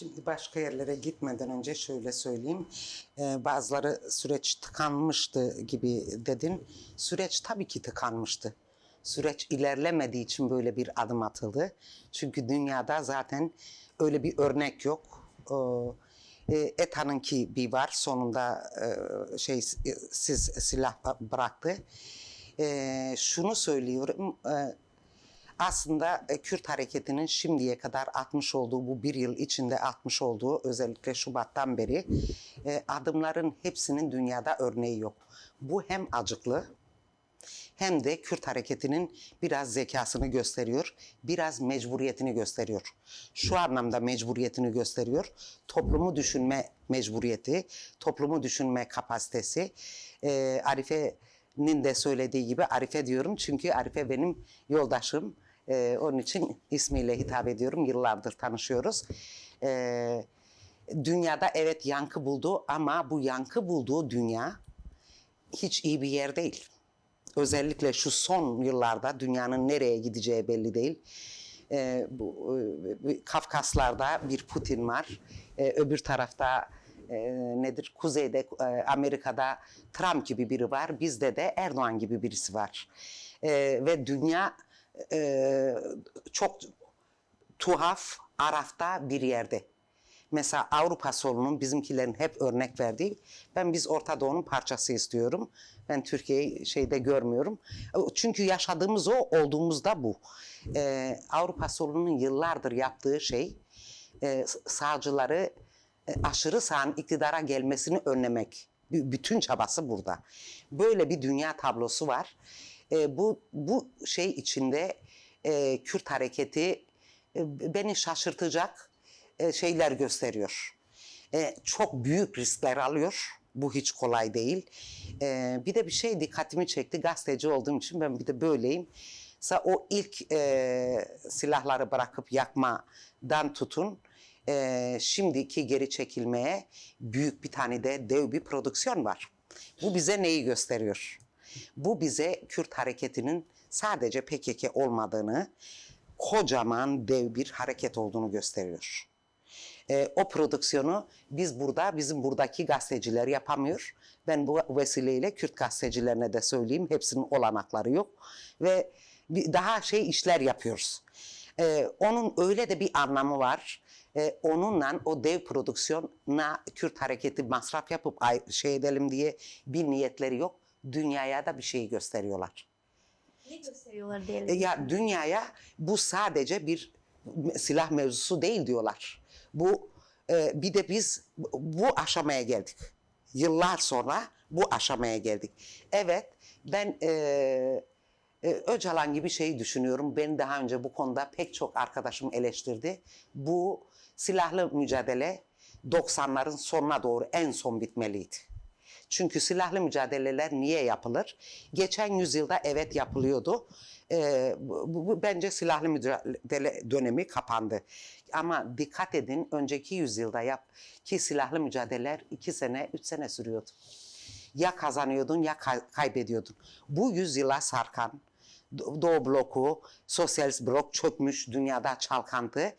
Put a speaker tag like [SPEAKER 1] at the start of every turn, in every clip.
[SPEAKER 1] Şimdi başka yerlere gitmeden önce şöyle söyleyeyim. Bazıları süreç tıkanmıştı gibi dedin. Süreç tabii ki tıkanmıştı. Süreç ilerlemediği için böyle bir adım atıldı. Çünkü dünyada zaten öyle bir örnek yok. ETA'nınki bir var. Sonunda siz silah bıraktı. Şunu söylüyorum. Aslında Kürt hareketinin şimdiye kadar atmış olduğu, bu bir yıl içinde atmış olduğu, özellikle Şubat'tan beri adımların hepsinin dünyada örneği yok. Bu hem acıklı hem de Kürt hareketinin biraz zekasını gösteriyor, biraz mecburiyetini gösteriyor. Şu anlamda mecburiyetini gösteriyor, toplumu düşünme mecburiyeti, toplumu düşünme kapasitesi. Arife'nin de söylediği gibi, Arife diyorum çünkü Arife benim yoldaşım. Onun için ismiyle hitap ediyorum, yıllardır tanışıyoruz. Dünyada evet yankı buldu ama bu yankı bulduğu dünya hiç iyi bir yer değil. Özellikle şu son yıllarda dünyanın nereye gideceği belli değil. Kafkaslar'da bir Putin var. Öbür tarafta kuzeyde Amerika'da Trump gibi biri var. Bizde de Erdoğan gibi birisi var. Ve dünya çok tuhaf, arafta bir yerde. Mesela Avrupa solunun bizimkilerin hep örnek verdiği, biz Orta Doğu'nun parçası istiyorum. Ben Türkiye'yi şeyde görmüyorum. Çünkü yaşadığımız o, olduğumuzda bu. Avrupa solunun yıllardır yaptığı şey, sağcıları aşırı sağın iktidara gelmesini önlemek. Bütün çabası burada. Böyle bir dünya tablosu var. Bu şey içinde Kürt hareketi beni şaşırtacak şeyler gösteriyor. Çok büyük riskler alıyor. Bu hiç kolay değil. Bir de bir şey dikkatimi çekti. Gazeteci olduğum için ben bir de böyleyim. Mesela o ilk silahları bırakıp yakmadan tutun, şimdiki geri çekilmeye büyük bir tane de dev bir prodüksiyon var. Bu bize neyi gösteriyor? Bu bize Kürt hareketinin sadece PKK olmadığını, kocaman dev bir hareket olduğunu gösteriyor. O prodüksiyonu bizim buradaki gazeteciler yapamıyor. Ben bu vesileyle Kürt gazetecilerine de söyleyeyim, hepsinin olanakları yok. Ve daha işler yapıyoruz. Onun öyle de bir anlamı var. Onunla o dev prodüksiyona Kürt hareketi masraf yapıp edelim diye bir niyetleri yok. Dünyaya da bir şey gösteriyorlar.
[SPEAKER 2] Ne gösteriyorlar diyelim?
[SPEAKER 1] Ya dünyaya bu sadece bir silah mevzusu değil diyorlar. Bir de biz bu aşamaya geldik. Yıllar sonra bu aşamaya geldik. Evet, ben Öcalan gibi şeyi düşünüyorum. Beni daha önce bu konuda pek çok arkadaşım eleştirdi. Bu silahlı mücadele 90'ların sonuna doğru en son bitmeliydi. Çünkü silahlı mücadeleler niye yapılır? Geçen yüzyılda evet yapılıyordu. Bence silahlı mücadele dönemi kapandı. Ama dikkat edin, önceki yüzyılda ki silahlı mücadeleler 2 sene, 3 sene sürüyordu. Ya kazanıyordun ya kaybediyordun. Bu yüzyıla sarkan Doğu bloku, sosyalist blok çökmüş, dünyada çalkantı.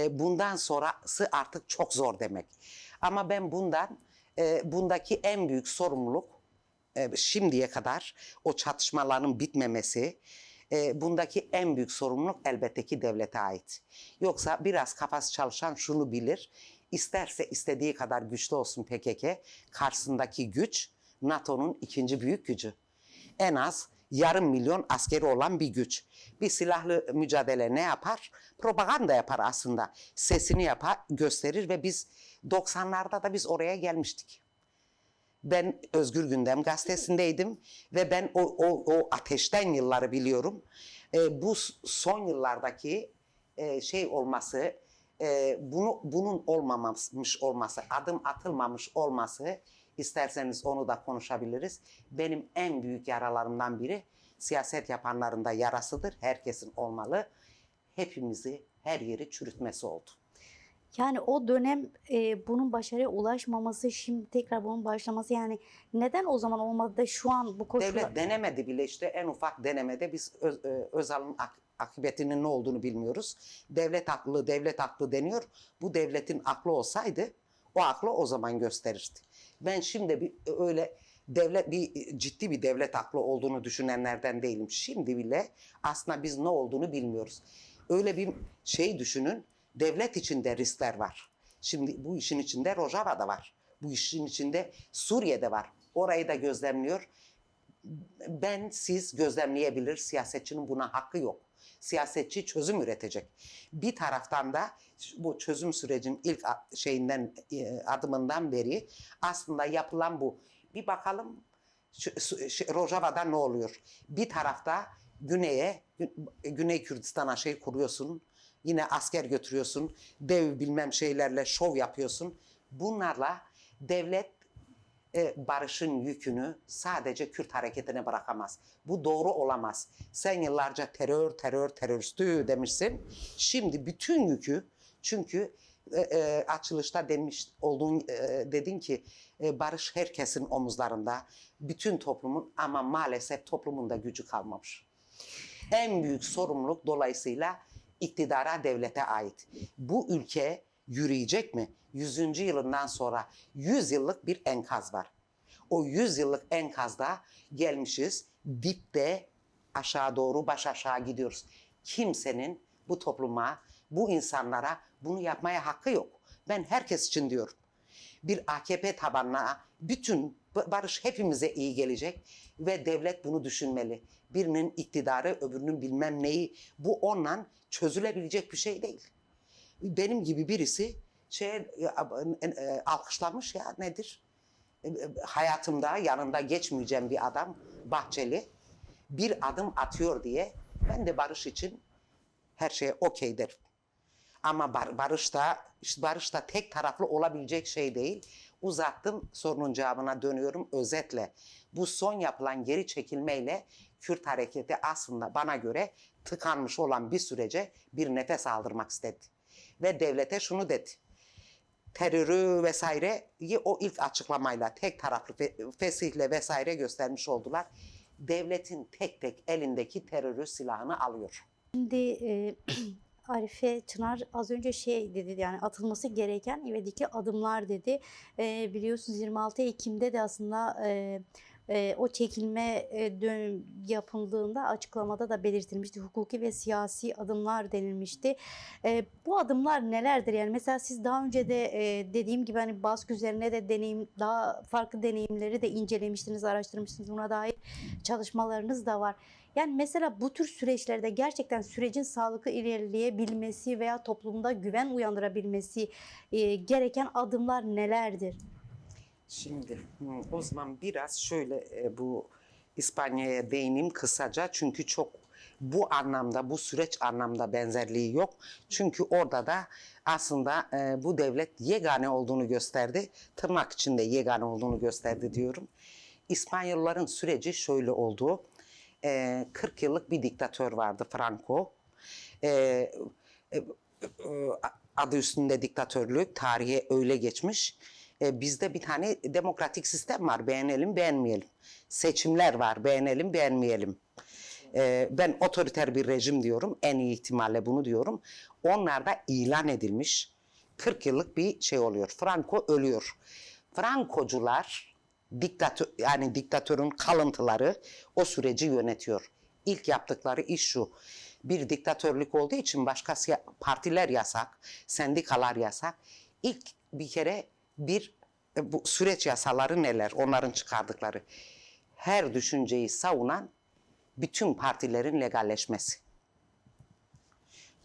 [SPEAKER 1] Bundan sonrası artık çok zor demek. Ama ben bundaki en büyük sorumluluk şimdiye kadar o çatışmaların bitmemesi, bundaki en büyük sorumluluk elbette ki devlete ait. Yoksa biraz kafası çalışan şunu bilir, isterse istediği kadar güçlü olsun PKK, karşısındaki güç NATO'nun ikinci büyük gücü. En az 500.000 askeri olan bir güç. Bir silahlı mücadele ne yapar? Propaganda yapar aslında. Sesini yapar, gösterir ve biz 90'larda da biz oraya gelmiştik. Ben Özgür Gündem gazetesindeydim ve ben o ateşten yılları biliyorum. Bu son yıllardaki olması, bunun olmamış olması, adım atılmamış olması, isterseniz onu da konuşabiliriz. Benim en büyük yaralarımdan biri siyaset yapanların da yarasıdır. Herkesin olmalı. Hepimizi, her yeri çürütmesi oldu.
[SPEAKER 2] Yani o dönem bunun başarıya ulaşmaması, şimdi tekrar bunun başlaması, yani neden o zaman olmadı da şu an bu koşullar...
[SPEAKER 1] Devlet denemedi bile, işte en ufak denemede biz Özal'ın akıbetinin ne olduğunu bilmiyoruz. Devlet aklı deniyor. Bu devletin aklı olsaydı o aklı o zaman gösterirdi. Ben şimdi öyle ciddi bir devlet aklı olduğunu düşünenlerden değilim. Şimdi bile aslında biz ne olduğunu bilmiyoruz. Öyle bir şey düşünün. Devlet içinde riskler var. Şimdi bu işin içinde Rojava'da var. Bu işin içinde Suriye'de var. Orayı da gözlemliyor. Siz gözlemleyebilir. Siyasetçinin buna hakkı yok. Siyasetçi çözüm üretecek. Bir taraftan da bu çözüm sürecinin ilk adımından beri aslında yapılan bu. Bir bakalım Rojava'da ne oluyor? Bir tarafta Güney Kürdistan'a kuruyorsun. Yine asker götürüyorsun. Dev bilmem şeylerle şov yapıyorsun. Bunlarla devlet barışın yükünü sadece Kürt hareketine bırakamaz. Bu doğru olamaz. Sen yıllarca teröristi demişsin. Şimdi bütün yükü, çünkü açılışta dedin ki barış herkesin omuzlarında, bütün toplumun, ama maalesef toplumun da gücü kalmamış. En büyük sorumluluk dolayısıyla iktidara, devlete ait. Bu ülke yürüyecek mi? 100. yılından sonra 100 yıllık bir enkaz var. O 100 yıllık enkazda gelmişiz, dipte aşağı doğru baş aşağı gidiyoruz. Kimsenin bu topluma, bu insanlara bunu yapmaya hakkı yok. Ben herkes için diyorum. Bir AKP tabanına bütün barış hepimize iyi gelecek ve devlet bunu düşünmeli. Birinin iktidarı, öbürünün bilmem neyi, bu onunla çözülebilecek bir şey değil. Benim gibi birisi alkışlamış ya, nedir? Hayatımda yanında geçmeyeceğim bir adam, Bahçeli, bir adım atıyor diye ben de barış için her şeye okey derim. Ama barış da tek taraflı olabilecek şey değil. Uzattım, sorunun cevabına dönüyorum özetle. Bu son yapılan geri çekilmeyle Kürt hareketi aslında bana göre tıkanmış olan bir sürece bir nefes aldırmak istedi. Ve devlete şunu dedi. Terörü vesaireyi o ilk açıklamayla tek taraflı fesihle vesaire göstermiş oldular. Devletin tek tek elindeki terörü silahını alıyor.
[SPEAKER 2] Şimdi Arife Çınar az önce dedi, yani atılması gereken ivedilikli adımlar dedi. Biliyorsunuz 26 Ekim'de de aslında o çekilme yapıldığında açıklamada da belirtilmişti. Hukuki ve siyasi adımlar denilmişti. Bu adımlar nelerdir? Yani mesela siz daha önce de dediğim gibi hani baskı üzerine de daha farklı deneyimleri de incelemiştiniz, araştırmışsınız. Buna dair çalışmalarınız da var. Yani mesela bu tür süreçlerde gerçekten sürecin sağlıklı ilerleyebilmesi veya toplumda güven uyandırabilmesi gereken adımlar nelerdir?
[SPEAKER 1] Şimdi o zaman biraz şöyle bu İspanya'ya değineyim kısaca. Çünkü çok bu anlamda, bu süreç anlamda benzerliği yok. Çünkü orada da aslında bu devlet yegane olduğunu gösterdi. Tırnak içinde yegane olduğunu gösterdi diyorum. İspanyolların süreci şöyle oldu. 40 yıllık bir diktatör vardı, Franco. Adı üstünde diktatörlük, tarihe öyle geçmiş. Bizde bir tane demokratik sistem var, beğenelim beğenmeyelim. Seçimler var, beğenelim beğenmeyelim. Ben otoriter bir rejim diyorum, en iyi ihtimalle bunu diyorum. Onlar da ilan edilmiş 40 yıllık bir şey oluyor. Franco ölüyor. Frankocular, yani diktatörün kalıntıları o süreci yönetiyor. İlk yaptıkları iş şu. Bir diktatörlük olduğu için başka partiler yasak, sendikalar yasak. İlk bir kere bu süreç yasaları neler? Onların çıkardıkları. Her düşünceyi savunan bütün partilerin legalleşmesi.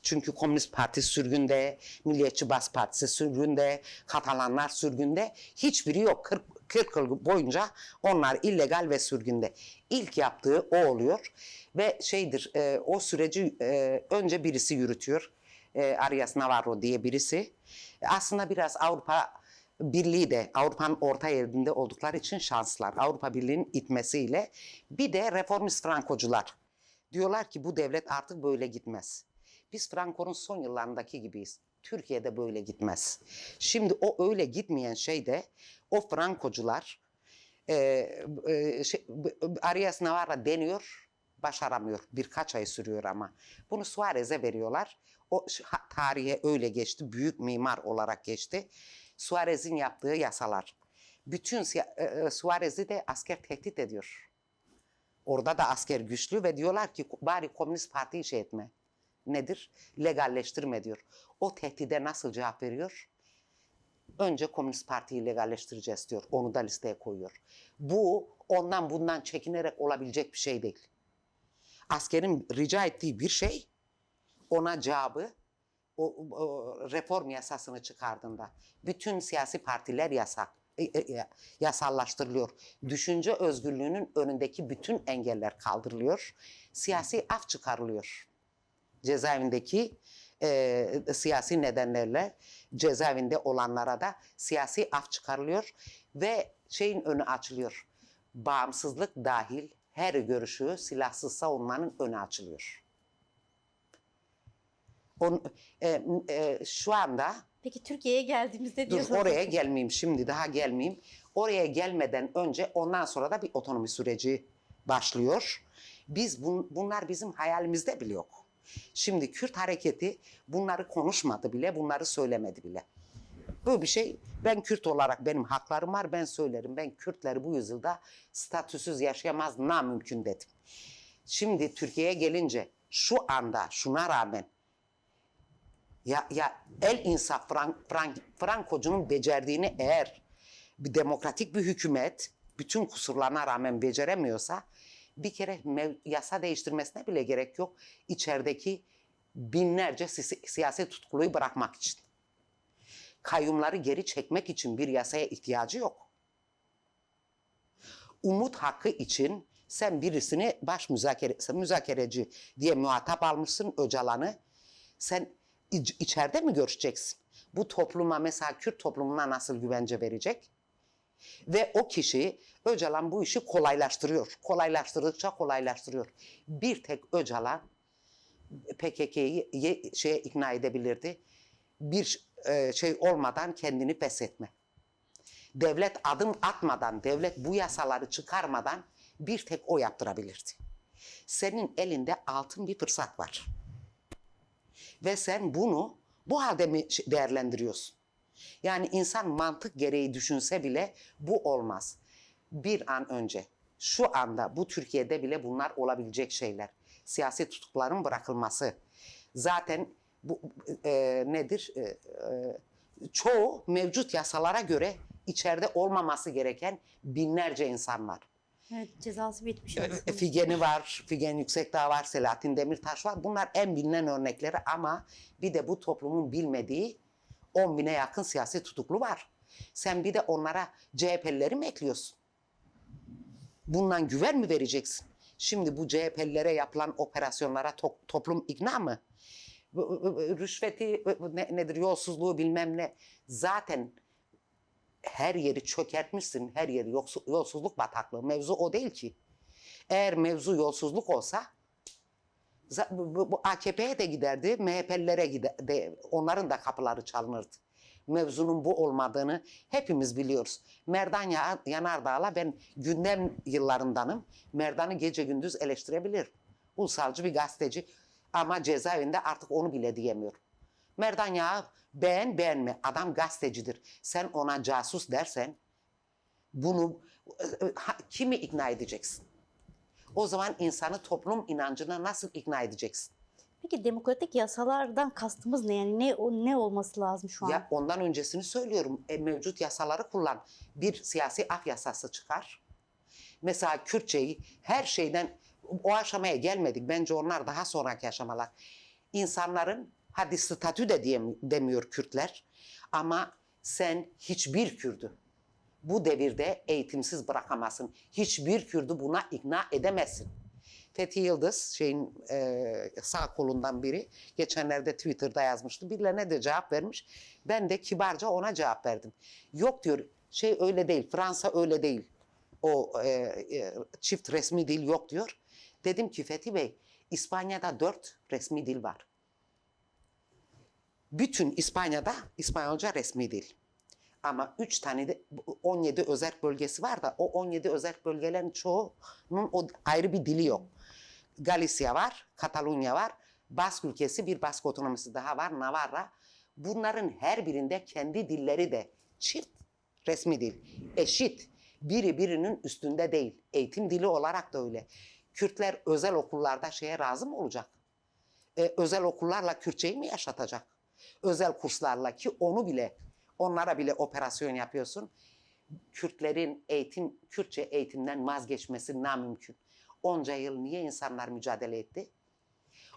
[SPEAKER 1] Çünkü Komünist Parti sürgünde, Milliyetçi Bas Partisi sürgünde, Katalanlar sürgünde. Hiçbiri yok. 40 yıl boyunca onlar illegal ve sürgünde. İlk yaptığı o oluyor. Ve o süreci önce birisi yürütüyor. Arias Navarro diye birisi. Aslında biraz Avrupa Birliği de Avrupa'nın orta yerinde oldukları için şanslılar. Avrupa Birliği'nin itmesiyle. Bir de reformist Frankocular. Diyorlar ki bu devlet artık böyle gitmez. Biz Franco'nun son yıllarındaki gibiyiz. Türkiye'de böyle gitmez. Şimdi o öyle gitmeyen şey de o Frankocular Arias Navarro deniyor. Başaramıyor. Birkaç ay sürüyor ama. Bunu Suarez'e veriyorlar. O tarihe öyle geçti. Büyük mimar olarak geçti. Suarez'in yaptığı yasalar. Bütün Suarez'i de asker tehdit ediyor. Orada da asker güçlü ve diyorlar ki bari Komünist Parti'yi şey etme. Nedir? Legalleştirme diyor. O tehdide nasıl cevap veriyor? Önce Komünist Parti'yi legalleştireceğiz diyor. Onu da listeye koyuyor. Bu ondan bundan çekinerek olabilecek bir şey değil. Askerin rica ettiği bir şey, ona cevabı o reform yasasını çıkardığında bütün siyasi partiler yasallaştırılıyor. Düşünce özgürlüğünün önündeki bütün engeller kaldırılıyor. Siyasi af çıkarılıyor. Cezaevindeki siyasi nedenlerle cezaevinde olanlara da siyasi af çıkarılıyor ve şeyin önü açılıyor. Bağımsızlık dahil her görüşü silahsız savunmanın önü açılıyor. Şu anda
[SPEAKER 2] Peki Türkiye'ye geldiğimizde
[SPEAKER 1] dur
[SPEAKER 2] diyorsunuz.
[SPEAKER 1] oraya gelmeyeyim şimdi daha gelmeyeyim. Oraya gelmeden önce ondan sonra da bir otonomi süreci başlıyor. Bunlar bizim hayalimizde bile yok. Şimdi Kürt hareketi bunları konuşmadı bile, bunları söylemedi bile. Böyle bir şey, ben Kürt olarak benim haklarım var, ben söylerim. Ben Kürtleri bu yüzyılda statüsüz yaşayamaz, namümkün dedim. Şimdi Türkiye'ye gelince şu anda şuna rağmen ya El İnsaf Frankocu'nun becerdiğini eğer bir demokratik bir hükümet bütün kusurlarına rağmen beceremiyorsa bir kere yasa değiştirmesine bile gerek yok. İçerideki binlerce siyasi tutkuluyu bırakmak için. Kayyumları geri çekmek için bir yasaya ihtiyacı yok. Umut hakkı için sen birisini müzakereci diye muhatap almışsın Öcalan'ı. Sen içeride mi görüşeceksin? Bu topluma mesela Kürt toplumuna nasıl güvence verecek? Ve o kişi Öcalan bu işi kolaylaştırıyor. Kolaylaştırdıkça kolaylaştırıyor. Bir tek Öcalan PKK'yı şeye ikna edebilirdi. Bir şey olmadan kendini pes etme. Devlet adım atmadan, devlet bu yasaları çıkarmadan bir tek o yaptırabilirdi. Senin elinde altın bir fırsat var. Ve sen bunu bu halde mi değerlendiriyorsun? Yani insan mantık gereği düşünse bile bu olmaz. Bir an önce, şu anda bu Türkiye'de bile bunlar olabilecek şeyler. Siyasi tutukların bırakılması. Zaten bu nedir? Çoğu mevcut yasalara göre içeride olmaması gereken binlerce insan var.
[SPEAKER 2] Evet, cezası bitmiş aslında.
[SPEAKER 1] Figen'i var, Figen Yüksekdağ var, Selahattin Demirtaş var. Bunlar en bilinen örnekleri ama bir de bu toplumun bilmediği 10 bine yakın siyasi tutuklu var. Sen bir de onlara CHP'lileri mi ekliyorsun? Bundan güven mi vereceksin? Şimdi bu CHP'lilere yapılan operasyonlara toplum ikna mı? Rüşveti nedir, yolsuzluğu bilmem ne. Zaten her yeri çökertmişsin, her yeri yolsuzluk bataklığı. Mevzu o değil ki. Eğer mevzu yolsuzluk olsa bu AKP'ye de giderdi, MHP'lilere giderdi. Onların da kapıları çalınırdı. Mevzunun bu olmadığını hepimiz biliyoruz. Merdan Yanardağ'la ben gündem yıllarındanım. Merdan'ı gece gündüz eleştirebilir. Ulusalcı bir gazeteci ama cezaevinde artık onu bile diyemiyorum. Merdan Yağı beğenme, adam gazetecidir. Sen ona casus dersen bunu kimi ikna edeceksin? O zaman insanı toplum inancına nasıl ikna edeceksin?
[SPEAKER 2] Peki demokratik yasalardan kastımız ne? Yani ne olması lazım şu an?
[SPEAKER 1] Ya ondan öncesini söylüyorum. Mevcut yasaları kullan. Bir siyasi af yasası çıkar. Mesela Kürtçeyi her şeyden o aşamaya gelmedik. Bence onlar daha sonraki aşamalar. İnsanların hadi statü de demiyor Kürtler ama sen hiçbir Kürdü bu devirde eğitimsiz bırakamazsın. Hiçbir Kürdü buna ikna edemezsin. Fethi Yıldız şeyin sağ kolundan biri geçenlerde Twitter'da yazmıştı. Birilerine de cevap vermiş. Ben de kibarca ona cevap verdim. Yok diyor şey öyle değil. Fransa öyle değil. O çift resmi dil yok diyor. Dedim ki Fethi Bey İspanya'da 4 resmi dil var. Bütün İspanya'da İspanyolca resmi dil. Ama 3 tane de 17 özerk bölgesi var da o 17 özerk bölgelerin çoğunun o ayrı bir dili yok. Galicia var, Katalunya var, Bask ülkesi, bir Bask otonomisi daha var, Navarra. Bunların her birinde kendi dilleri de çift resmi dil, eşit. Biri birinin üstünde değil. Eğitim dili olarak da öyle. Kürtler özel okullarda şeye razı mı olacak? Özel okullarla Kürtçeyi mi yaşatacak? Özel kurslarla, ki onu bile, onlara bile operasyon yapıyorsun. Kürtlerin Kürtçe eğitimden vazgeçmesi namümkün. Onca yıl niye insanlar mücadele etti?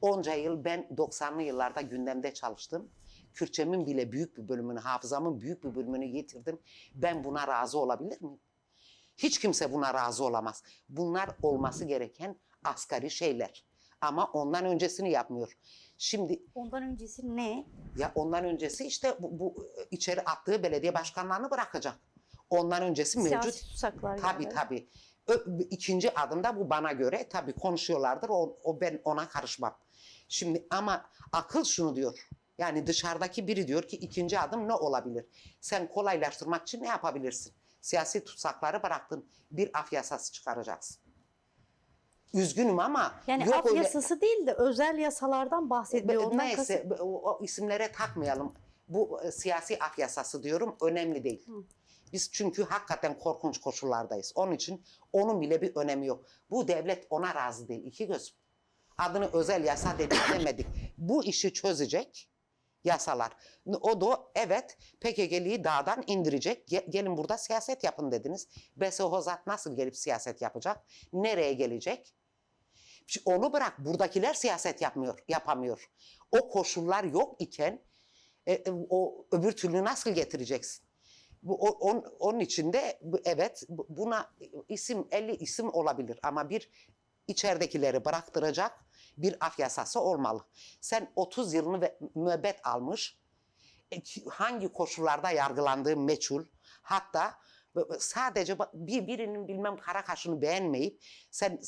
[SPEAKER 1] Onca yıl ben 90'lı yıllarda gündemde çalıştım. Kürtçemin bile büyük bir bölümünü, hafızamın büyük bir bölümünü yitirdim. Ben buna razı olabilir miyim? Hiç kimse buna razı olamaz. Bunlar olması gereken asgari şeyler. Ama ondan öncesini yapmıyor. Şimdi
[SPEAKER 2] Ondan öncesi ne?
[SPEAKER 1] ya ondan öncesi işte bu içeri attığı belediye başkanlarını bırakacak. Ondan öncesi mevcut.
[SPEAKER 2] Siyasi tutsaklar
[SPEAKER 1] Tabii
[SPEAKER 2] gibi.
[SPEAKER 1] tabii. İkinci adımda bu bana göre tabii konuşuyorlardır. Ben ona karışmam. Şimdi ama akıl şunu diyor. Yani dışarıdaki biri diyor ki ikinci adım ne olabilir? Sen kolaylaştırmak için ne yapabilirsin? Siyasi tutsakları bıraktın. Bir af yasası çıkaracaksın. Üzgünüm ama
[SPEAKER 2] Yani
[SPEAKER 1] yok
[SPEAKER 2] af
[SPEAKER 1] öyle.
[SPEAKER 2] yasası değil de özel yasalardan bahsediyor. Ondan
[SPEAKER 1] Neyse o isimlere takmayalım. Bu siyasi af yasası diyorum, önemli değil. Biz çünkü hakikaten korkunç koşullardayız. Onun için onun bile bir önemi yok. Bu devlet ona razı değil. İki gözüm. Adını özel yasa demedik. Bu işi çözecek yasalar. O da evet PKK'liyi dağdan indirecek. Gelin burada siyaset yapın dediniz. Besehozat nasıl gelip siyaset yapacak? Nereye gelecek? Onu bırak, buradakiler siyaset yapamıyor. O koşullar yok iken o öbür türlü nasıl getireceksin? Onun için de evet buna 50 isim olabilir ama bir içeridekileri bıraktıracak bir af yasası olmalı. Sen 30 yılını müebbet almış, hangi koşullarda yargılandığı meçhul, hatta sadece birinin bilmem kara kaşını beğenmeyip sen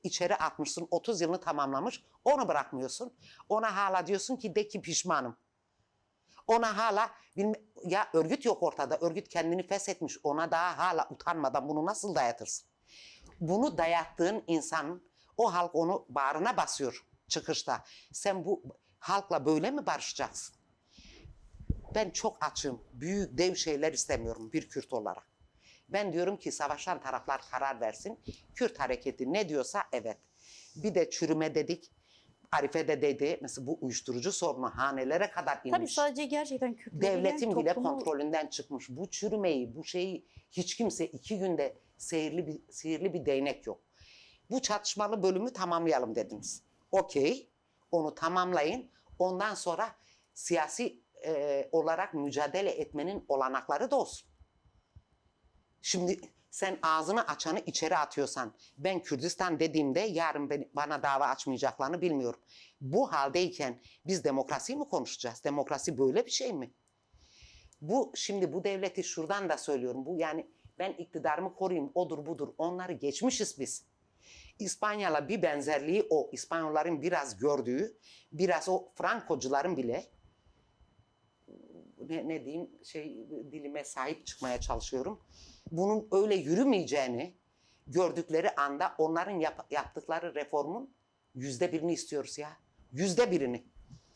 [SPEAKER 1] içeri atmışsın, 30 yılını tamamlamış, onu bırakmıyorsun. Ona hala diyorsun ki de ki pişmanım. Ona hala ya örgüt yok ortada, örgüt kendini feshetmiş, ona daha hala utanmadan bunu nasıl dayatırsın? Bunu dayattığın insan, o halk onu bağrına basıyor çıkışta. Sen bu halkla böyle mi barışacaksın? Ben çok açım. Büyük dev şeyler istemiyorum bir Kürt olarak. Ben diyorum ki savaşan taraflar karar versin. Kürt hareketi ne diyorsa evet. Bir de çürüme dedik. Arife de dedi. Mesela bu uyuşturucu sorunu hanelere kadar inmiş.
[SPEAKER 2] Tabii sadece gerçekten Kürtlerin
[SPEAKER 1] Devletin bile
[SPEAKER 2] toplumu...
[SPEAKER 1] kontrolünden çıkmış. Bu çürümeyi, bu şeyi hiç kimse 2 günde sihirli bir değnek yok. Bu çatışmalı bölümü tamamlayalım dediniz. Okey, onu tamamlayın. Ondan sonra siyasi olarak mücadele etmenin olanakları da olsun. Şimdi sen ağzını açanı içeri atıyorsan, ben Kürdistan dediğimde yarın bana dava açmayacaklarını bilmiyorum. Bu haldeyken biz demokrasiyi mi konuşacağız? Demokrasi böyle bir şey mi? Şimdi bu devleti şuradan da söylüyorum. Bu yani ben iktidarımı koruyayım, odur budur. Onları geçmişiz biz. İspanya'la bir benzerliği o. İspanyolların biraz gördüğü, biraz o Frankocuların bile ne diyeyim dilime sahip çıkmaya çalışıyorum. Bunun öyle yürümeyeceğini gördükleri anda onların yaptıkları reformun %1'ini istiyoruz ya. %1'ini.